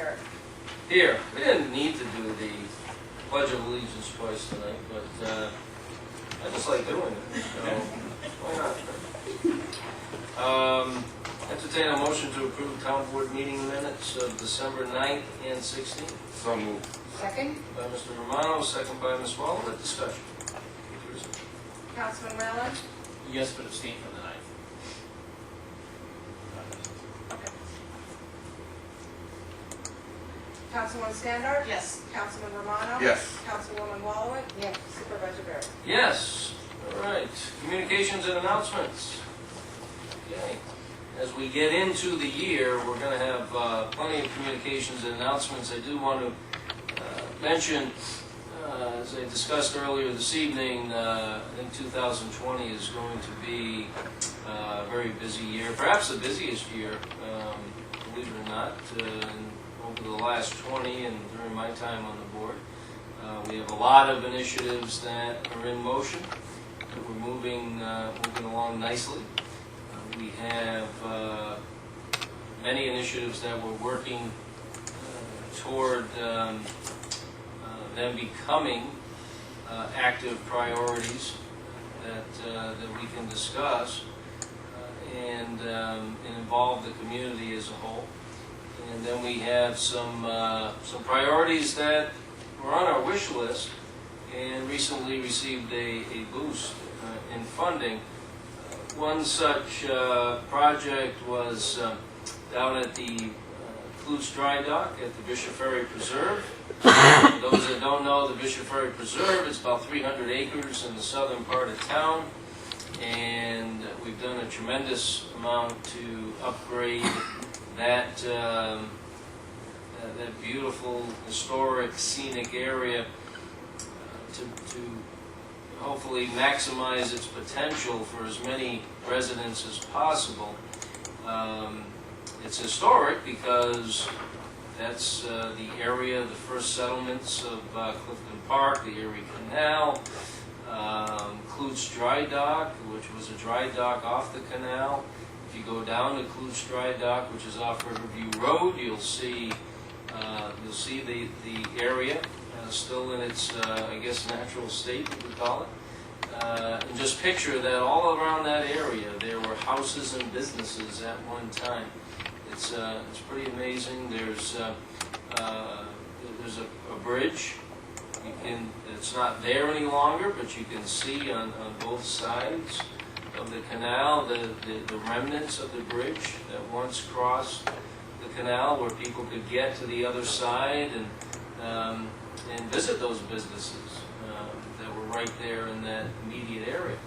Barrett. Here, we didn't need to do the Pledge of Allegiance twice tonight, but I just like doing it, so why not? Entertain a motion to approve town board meeting minutes of December 9th and 16th. So moved. Second. By Mr. Romano, second by Ms. Waller. Discussion. Councilman Whalen? Yes, but abstain from the 9th. Councilwoman Standard? Yes. Councilman Romano? Yes. Councilwoman Wallowit? Yes. Supervisor Barrett? Yes. All right. Communications and announcements. Okay. As we get into the year, we're going to have plenty of communications and announcements. I do want to mention, as I discussed earlier this evening, I think 2020 is going to be a very busy year, perhaps the busiest year, believe it or not, over the last 20 and during my time on the board. We have a lot of initiatives that are in motion, that we're moving along nicely. We have many initiatives that we're working toward them becoming active priorities that we can discuss and involve the community as a whole. And then we have some priorities that were on our wish list and recently received a boost in funding. One such project was down at the Klutz Dry Dock at the Bishop Ferry Preserve. For those that don't know, the Bishop Ferry Preserve is about 300 acres in the southern part of town, and we've done a tremendous amount to upgrade that that beautiful, historic, scenic area to hopefully maximize its potential for as many residents as possible. It's historic because that's the area, the first settlements of Clifton Park, the Erie Canal, Klutz Dry Dock, which was a dry dock off the canal. If you go down to Klutz Dry Dock, which is off Riverview Road, you'll see the area still in its, I guess, natural state, you would call it. And just picture that all around that area, there were houses and businesses at one time. It's pretty amazing. There's a bridge. It's not there any longer, but you can see on both sides of the canal the remnants of the bridge that once crossed the canal, where people could get to the other side and visit those businesses that were right there in that immediate area.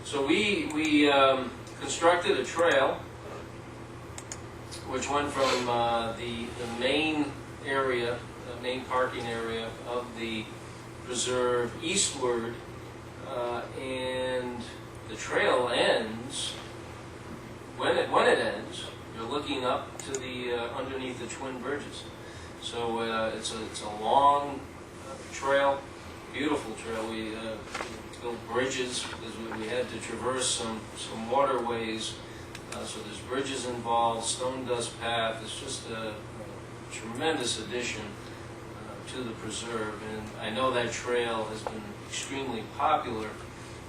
So we constructed a trail which went from the main area, the main parking area of the preserve eastward, and the trail ends. When it ends, you're looking up to the underneath the twin bridges. So it's a long trail, beautiful trail. We built bridges because we had to traverse some waterways. So there's bridges involved, stone dust path. It's just a tremendous addition to the preserve, and I know that trail has been extremely popular.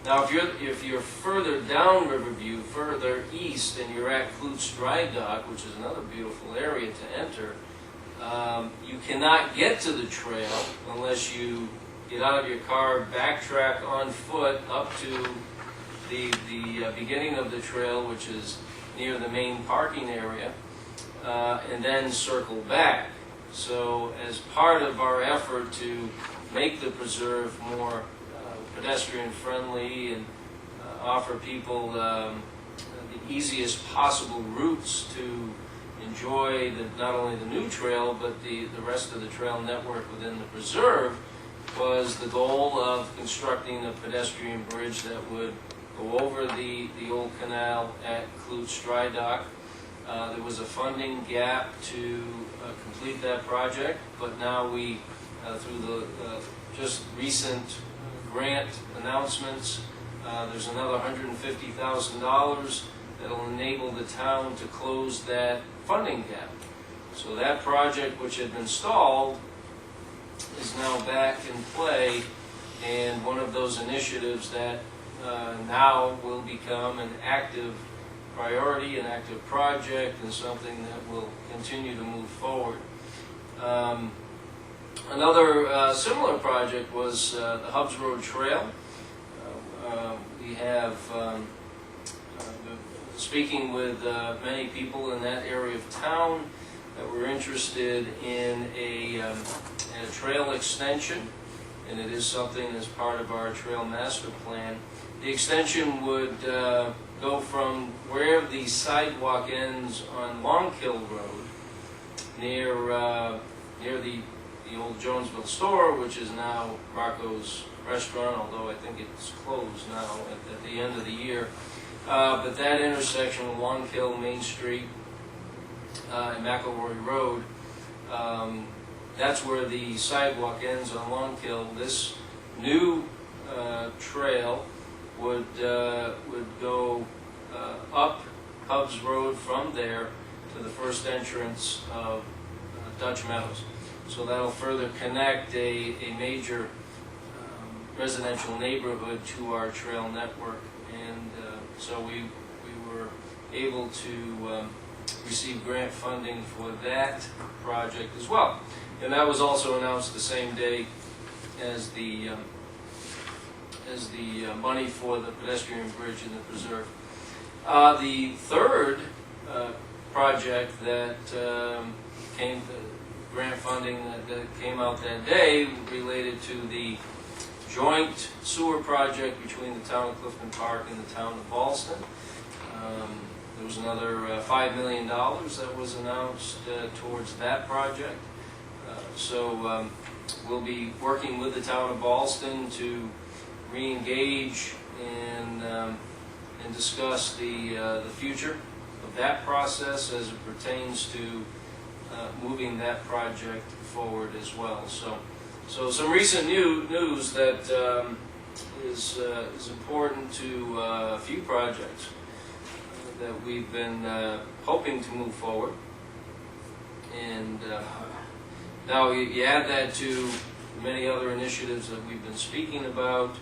Now, if you're further down Riverview, further east, and you're at Klutz Dry Dock, which is another beautiful area to enter, you cannot get to the trail unless you get out of your car, backtrack on foot up to the beginning of the trail, which is near the main parking area, and then circle back. So as part of our effort to make the preserve more pedestrian friendly and offer people the easiest possible routes to enjoy not only the new trail but the rest of the trail network within the preserve, was the goal of constructing a pedestrian bridge that would go over the old canal at Klutz Dry Dock. There was a funding gap to complete that project, but now we, through the just recent grant announcements, there's another $150,000 that will enable the town to close that funding gap. So that project, which had been stalled, is now back in play, and one of those initiatives that now will become an active priority, an active project, and something that will continue to move forward. Another similar project was the Hubbs Road Trail. We have, speaking with many people in that area of town that were interested in a trail extension, and it is something that's part of our trail master plan. The extension would go from where the sidewalk ends on Long Kill Road, near the old Jonesville store, which is now Rocco's Restaurant, although I think it's closed now at the end of the year. But that intersection of Long Kill, Main Street, and McElroy Road, that's where the sidewalk ends on Long Kill. This new trail would go up Hubbs Road from there to the first entrance of Dutch Meadows. So that'll further connect a major residential neighborhood to our trail network. And so we were able to receive grant funding for that project as well. And that was also announced the same day as the money for the pedestrian bridge in the preserve. The third project that came, grant funding that came out that day related to the joint sewer project between the town of Clifton Park and the town of Ballston. There was another $5 million that was announced towards that project. So we'll be working with the town of Ballston to re-engage and discuss the future of that process as it pertains to moving that project forward as well. So some recent news that is important to a few projects that we've been hoping to move forward. And now you add that to many other initiatives that we've been speaking about.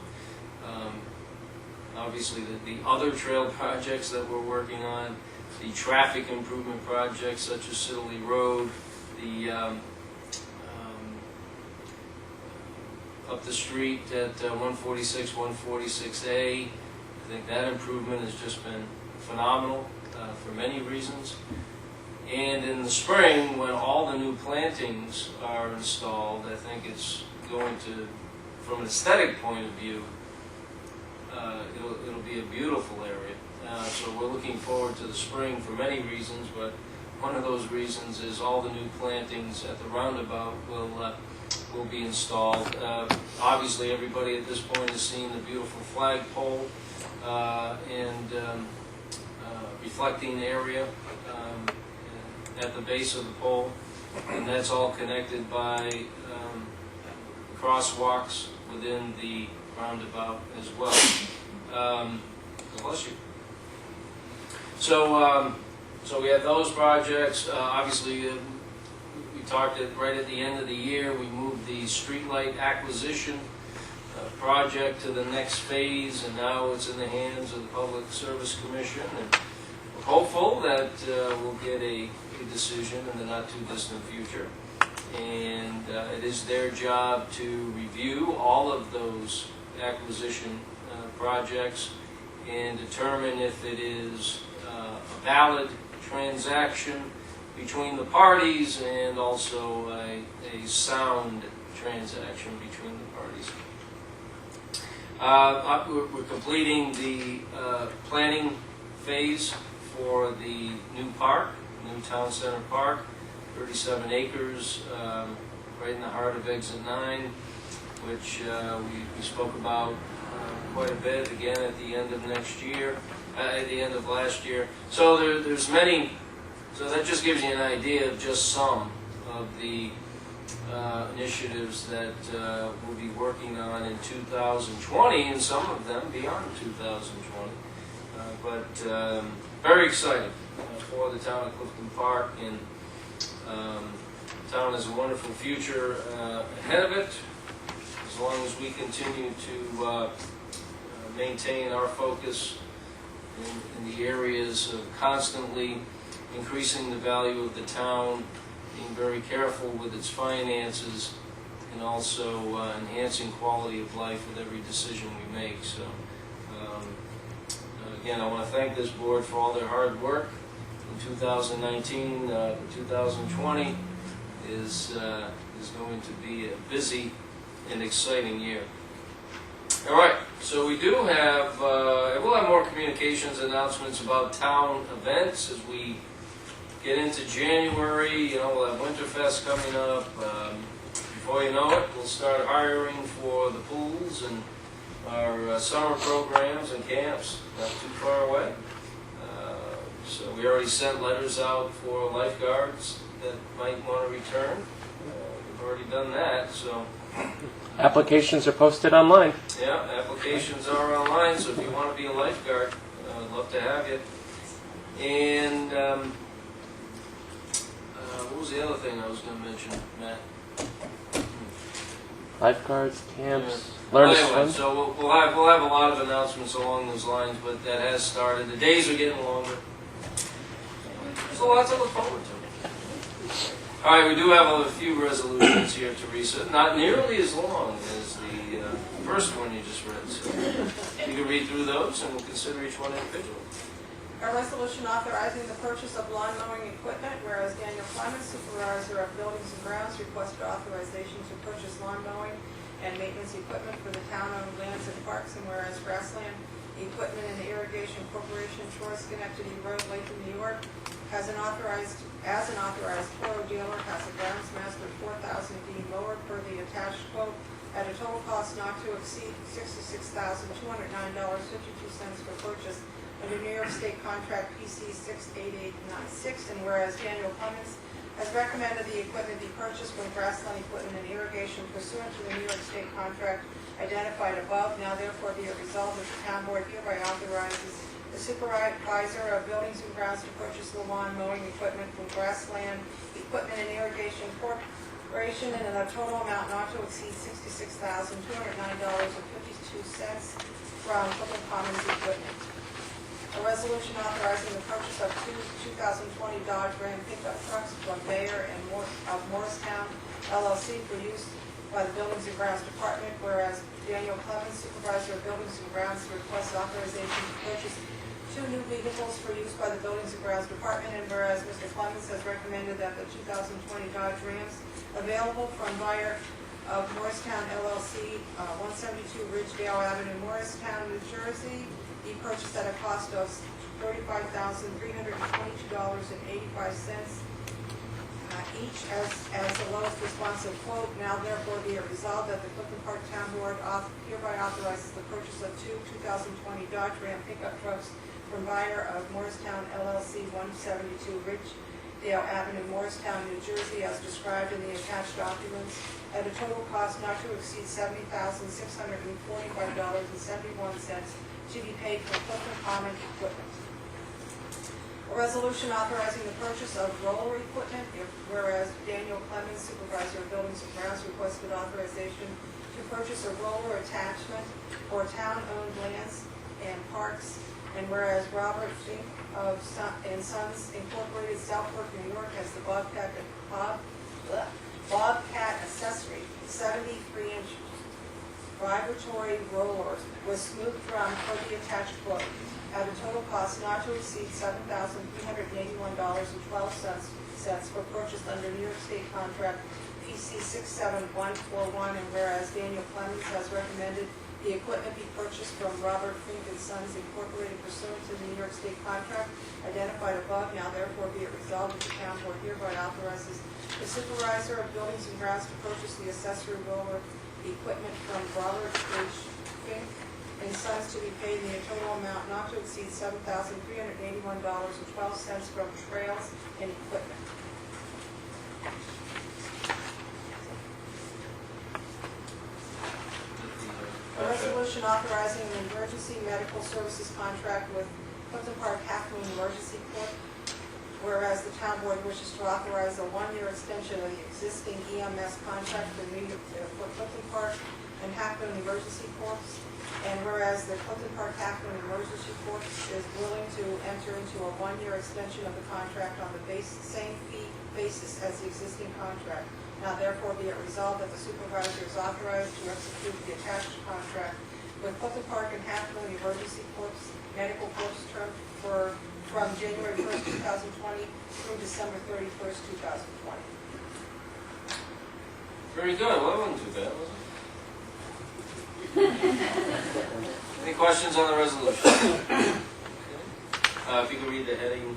Obviously the other trail projects that we're working on, the traffic improvement projects such as Siddeley Road, the up the street at 146, 146A. I think that improvement has just been phenomenal for many reasons. And in the spring, when all the new plantings are installed, I think it's going to, from an aesthetic point of view, it'll be a beautiful area. So we're looking forward to the spring for many reasons, but one of those reasons is all the new plantings at the roundabout will be installed. Obviously, everybody at this point has seen the beautiful flagpole and reflecting area at the base of the pole, and that's all connected by crosswalks within the roundabout as well. Bless you. So we have those projects. Obviously, we talked right at the end of the year. We moved the streetlight acquisition project to the next phase, and now it's in the hands of the Public Service Commission. And we're hopeful that we'll get a decision in the not too distant future. And it is their job to review all of those acquisition projects and determine if it is a valid transaction between the parties and also a sound transaction between the parties. We're completing the planning phase for the new park, new town center park, 37 acres, right in the heart of Exit 9, which we spoke about quite a bit again at the end of next year, at the end of last year. So there's many, so that just gives you an idea of just some of the initiatives that we'll be working on in 2020, and some of them beyond 2020. But very excited for the town of Clifton Park, and Town has a wonderful future ahead of it, as long as we continue to maintain our focus in the areas of constantly increasing the value of the town, being very careful with its finances, and also enhancing quality of life with every decision we make. So, again, I want to thank this board for all their hard work. In 2019, 2020 is going to be a busy and exciting year. All right, so we do have, we'll have more communications announcements about town events as we get into January. You know, we'll have Winterfest coming up. Before you know it, we'll start hiring for the pools and our summer programs and camps, not too far away. So we already sent letters out for lifeguards that might want to return. We've already done that, so. Applications are posted online. Yeah, applications are online, so if you want to be a lifeguard, I'd love to have you. And what was the other thing I was going to mention, Matt? Lifeguards, camps, Well, learn to anyway, swim. so we'll have a lot of announcements along those lines, but that has started. The days are getting longer. So lots to look forward to. All right, we do have a few resolutions here, Teresa. Not nearly as long as the first one you just read. So you can read through those, and we'll consider each one individually. A resolution authorizing the purchase of lawn mowing equipment, whereas Daniel Clemens, supervisor of buildings and grounds, requested authorization to purchase lawn mowing and maintenance equipment for the town-owned lands and parks, and whereas Grassland Equipment and Irrigation Corporation, Shore Schenectady Road, Latham, New York, as an authorized Toro dealer, has a Groundsmaster 4000D mower per the attached quote at a total cost not to exceed $66,209.52 for purchase under New York State Contract PC 68896, and whereas Daniel Clemens has recommended the equipment be purchased from Grassland Equipment and Irrigation pursuant to the New York State contract identified above, now therefore be it resolved that the town board hereby authorizes the supervisor of buildings and grounds to purchase the lawn mowing equipment from Grassland Equipment and Irrigation Corporation in a total amount not to exceed $66,209.52 from Clifton Commons Equipment. A resolution authorizing the purchase of two 2020 Dodge Ram pickup trucks from Bayer and of Morristown LLC for use by the Buildings and Grounds Department, whereas Daniel Clemens, supervisor of Buildings and Grounds, requests authorization to purchase two new vehicles for use by the Buildings and Grounds Department, and whereas Mr. Clemens has recommended that the 2020 Dodge Rams available from Bayer of Morristown LLC, 172 Ridgedale Avenue, Morristown, New Jersey, be purchased at a cost of $35,322.85 each as the lowest responsive quote. Now therefore be it resolved that the Clifton Park Town Board hereby authorizes the purchase of two 2020 Dodge Ram pickup trucks from buyer of Morristown LLC, 172 Ridgedale Avenue, Morristown, New Jersey, as described in the attached documents, at a total cost not to exceed $70,645.71 to be paid from Clifton Commons Equipment. A resolution authorizing the purchase of roller equipment, whereas Daniel Clemens, supervisor of buildings and grounds, requested authorization to purchase a roller attachment for town-owned lands and parks, and whereas Robert Fink of Sons Incorporated, Southport, New York, has the Bobcat accessory 73-inch vibratory roller with smooth drum for the attached quote at a total cost not to exceed $7,381.12 for purchase under New York State Contract PC 67141, and whereas Daniel Clemens has recommended the equipment be purchased from Robert Fink and Sons Incorporated pursuant to the New York State Contract identified above, now therefore be it resolved that the town board hereby authorizes the supervisor of buildings and grounds to purchase the accessory roller equipment from Robert H. Fink and Sons to be paid in a total amount not to exceed $7,381.12 from Trails and Equipment. A resolution authorizing an emergency medical services contract with Clifton Park Half Moon Emergency Corp, whereas the town board wishes to authorize a one-year extension of the existing EMS contract for Clifton Park and Half Moon Emergency Corps, and whereas the Clifton Park Half Moon Emergency Corps is willing to enter into a one-year extension of the contract on the same fee basis as the existing contract. Now therefore be it resolved that the supervisor is authorized to execute the attached contract with Clifton Park and Half Moon Emergency Corps Medical Corps term from January 1st, 2020 through December 31st, 2020. Very good. Well, that wasn't too bad, was it? Any questions on the resolution? Okay. If you could read the heading.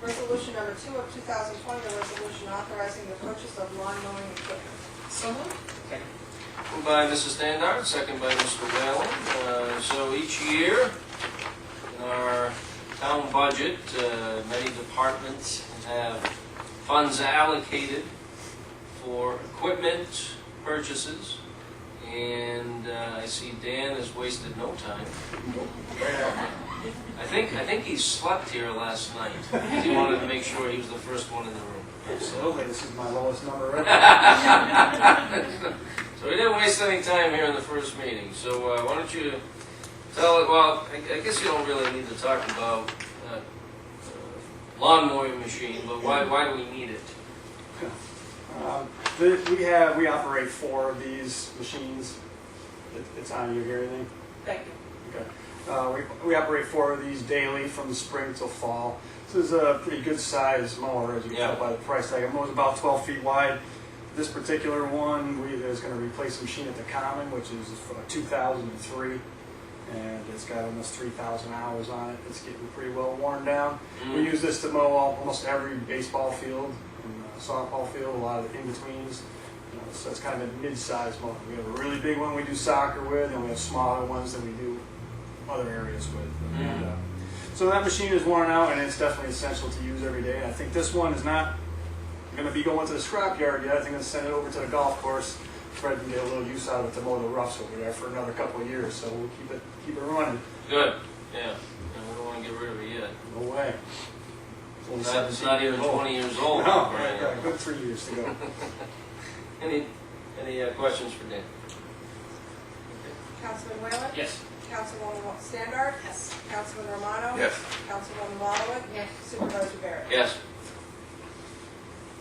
Resolution number 2 of 2020, the resolution authorizing the purchase of lawn mowing equipment. So moved. Moved by Mrs. Standard, second by Mr. Whalen. So each year in our town budget, many departments have funds allocated for equipment purchases. And I see Dan has wasted no time. I think he slept here last night. He wanted to make sure he was the first one in the room. Absolutely, this is my lowest number ever. So we didn't waste any time here in the first meeting. So why don't you tell it? Well, I guess you don't really need to talk about lawn mowing machine, but why do we need it? We operate 4 of these machines. It's on you here, anything? Thank you. Okay. We operate 4 of these daily from spring till fall. This is a pretty good size mower, as you can tell by the price tag. It mows about 12 feet wide. This particular one is going to replace a machine at the Common, which is 2003. And it's got almost 3,000 hours on it. It's getting pretty well worn down. We use this to mow almost every baseball field and softball field, a lot of the in-betweens. So it's kind of a mid-sized mower. We have a really big one we do soccer with, and we have smaller ones that we do other areas with. And, so that machine is worn out, and it's definitely essential to use every day. And I think this one is not going to be going to the scrapyard yet. I think I'm going to send it over to the golf course. Fred can get a little use out of it to mow the roughs over there for another couple of years. So we'll keep it running. Good. Yeah. And we don't want to get rid of it yet. No way. It's not even 20 years old. No, Right. got a good 3 years to go. Any questions for Dan? Councilman Whalen? Yes. Councilwoman Standard? Yes. Councilman Romano? Yes. Councilwoman Wallowit? Yes. Supervisor Barrett? Yes.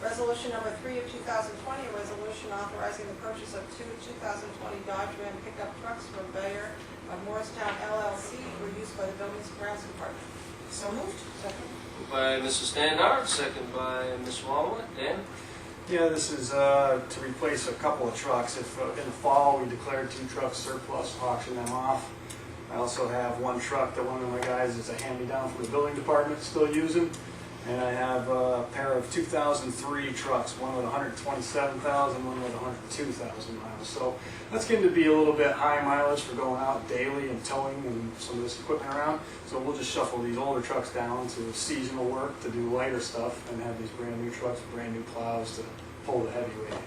Resolution number 3 of 2020, a resolution authorizing the purchase of 2 2020 Dodge Ram pickup trucks from Bayer of Morristown LLC for use by the Buildings and Grounds Department. So moved. Second. Moved by Mrs. Standard, second by Ms. Wallowit. Dan? Yeah, this is to replace a couple of trucks. If in the fall we declared 2 trucks surplus, auction them off. I also have 1 truck that one of my guys is a hand-me-down from the building department still using. And I have a pair of 2003 trucks, one with 127,000, one with 102,000 miles. So that's getting to be a little bit high mileage for going out daily and towing and some of this equipment around. So we'll just shuffle these older trucks down to seasonal work to do lighter stuff and have these brand new trucks with brand new plows to pull the heavy weight.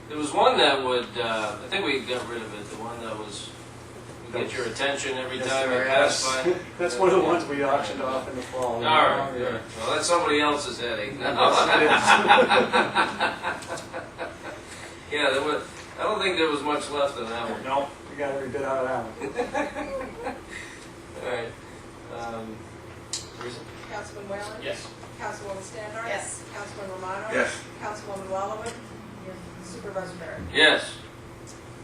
There was one that would, I think we got rid of it, the one that was, would get your attention every Yes, time sir, it passed yes. by. That's one of the ones we auctioned off in the fall. All right, good. Well, that's somebody else's headache. Yeah, there was, I don't think there was much left in that one. No, we got every bit out of that one. All right. Teresa? Councilman Whalen? Yes. Councilwoman Standard? Yes. Councilman Romano? Yes. Councilwoman Wallowit? Supervisor Barrett? Yes.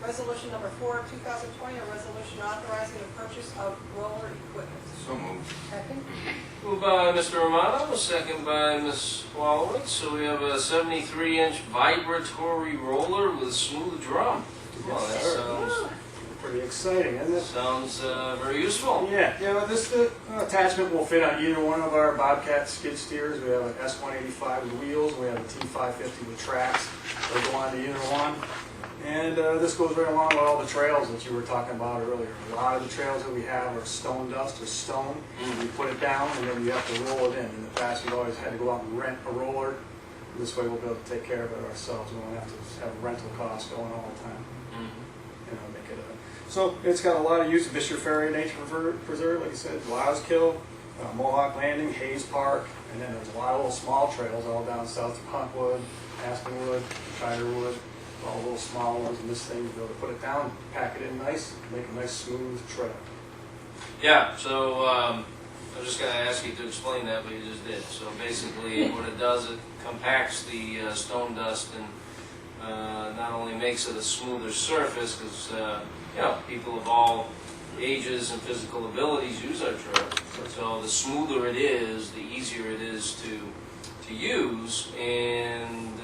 Resolution number 4 of 2020, a resolution authorizing the purchase of roller equipment. So moved. Second. Moved by Mr. Romano, second by Ms. Wallowitz. So we have a 73-inch vibratory roller with a smooth drum. Well, that Yes, sir. sounds, Pretty exciting, isn't it? sounds very useful. Yeah, well, this attachment will fit on either one of our Bobcat skid steers. We have an S185 with wheels, we have a T550 with tracks. They'll go on to either one. And this goes right along with all the trails that you were talking about earlier. A lot of the trails that we have are stone dust or stone. You put it down and then you have to roll it in. In the past, we've always had to go out and rent a roller. This way we'll be able to take care of it ourselves. We won't have to have rental costs going all the time. So it's got a lot of use. Bisher Ferry Nature Preserve, like I said, Laskill, Mohawk Landing, Hayes Park, and then there's a lot of little small trails all down south of Huntwood, Aspenwood, Shirewood, all little small ones, and this thing, to be able to put it down, pack it in nice, make a nice smooth trail. Yeah, so I was just going to ask you to explain that, but you just did. So basically, what it does, it compacts the stone dust and not only makes it a smoother surface, because you know, people of all ages and physical abilities use our trail. So the smoother it is, the easier it is to use, and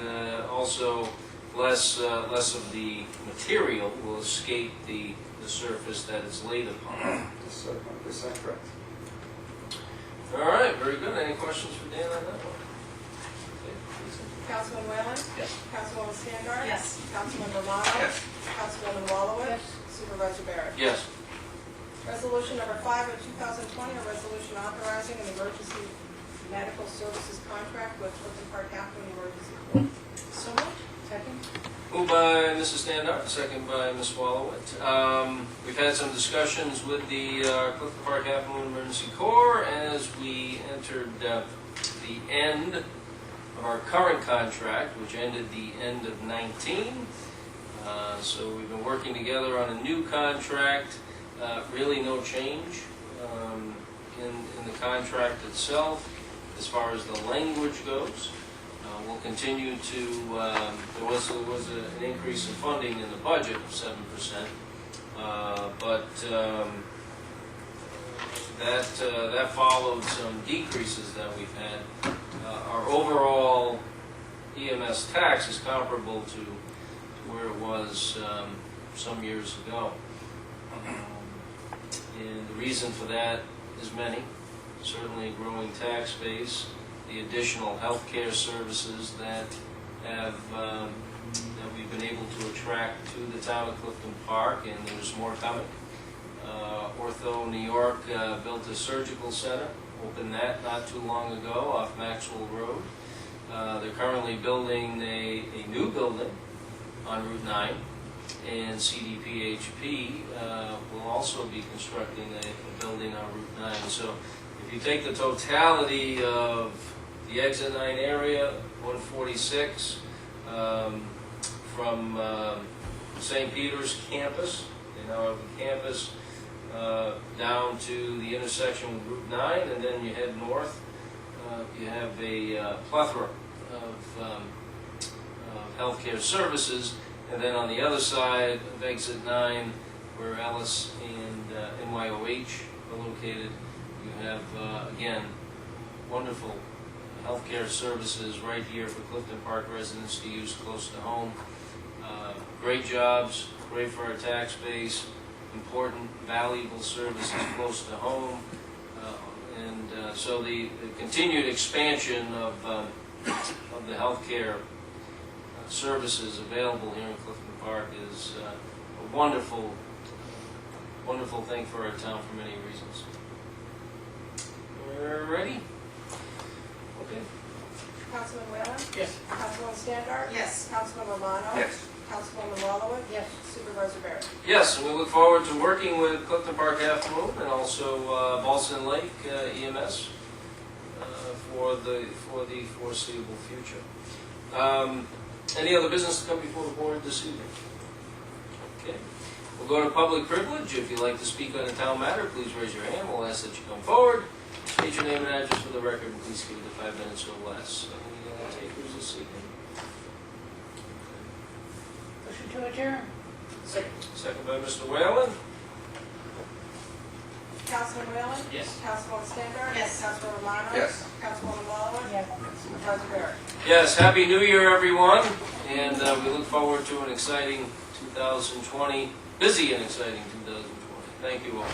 also less of the material will escape the surface that it's laid upon. Just 100% correct. All right, very good. Any questions for Dan on that one? Okay, please. Councilman Whalen? Yes. Councilwoman Standard? Yes. Councilman Romano? Yes. Councilwoman Wallowitz? Supervisor Barrett? Yes. Resolution number 5 of 2020, a resolution authorizing an emergency medical services contract with Clifton Park Capital Emergency Corps. So moved. Second. Moved by Mrs. Standard, second by Ms. Wallowitz. We've had some discussions with the Clifton Park Capital Emergency Corps as we entered the end of our current contract, which ended the end of 19. So we've been working together on a new contract. Really no change in the contract itself as far as the language goes. We'll continue to, there was an increase in funding in the budget of 7%, but that followed some decreases that we've had. Our overall EMS tax is comparable to where it was some years ago. And the reason for that is many. Certainly a growing tax base, the additional health care services that we've been able to attract to the town of Clifton Park, and there's more coming. Ortho New York built a surgical center, opened that not too long ago off Maxwell Road. They're currently building a new building on Route 9, and CDPHP will also be constructing a building on Route 9. So if you take the totality of the Exit 9 area, 146, from St. Peter's campus, they now have a campus down to the intersection with Route 9, and then you head north, you have a plethora of healthcare services. And then on the other side of Exit 9, where Ellis and NYOH are located, you have, again, wonderful healthcare services right here for Clifton Park residents to use close to home. Great jobs, great for our tax base, important, valuable services close to home. So the continued expansion of the healthcare services available here in Clifton Park is a wonderful thing for our town for many reasons. We're ready? Okay. Councilman Whalen? Yes. Councilwoman Standard? Yes. Councilman Romano? Yes. Councilwoman Wallowitz? Yes. Supervisor Barrett? Yes, and we look forward to working with Clifton Park Half Moon and also Ballston Lake EMS for the foreseeable future. Any other business to come before the board this evening? Okay. We'll go to public privilege. If you'd like to speak on a town matter, please raise your hand. We'll ask that you come forward. State your name and address for the record, and please keep it to 5 minutes or less. Any takers this evening? Motion to adjourn. Second. Second by Mr. Whalen. Councilman Whalen? Yes. Councilwoman Standard? Yes. Councilman Romano? Yes. Councilwoman Wallowitz? Yes. Supervisor Barrett? Yes, Happy New Year, everyone. And we look forward to an exciting 2020, busy and exciting 2020. Thank you all.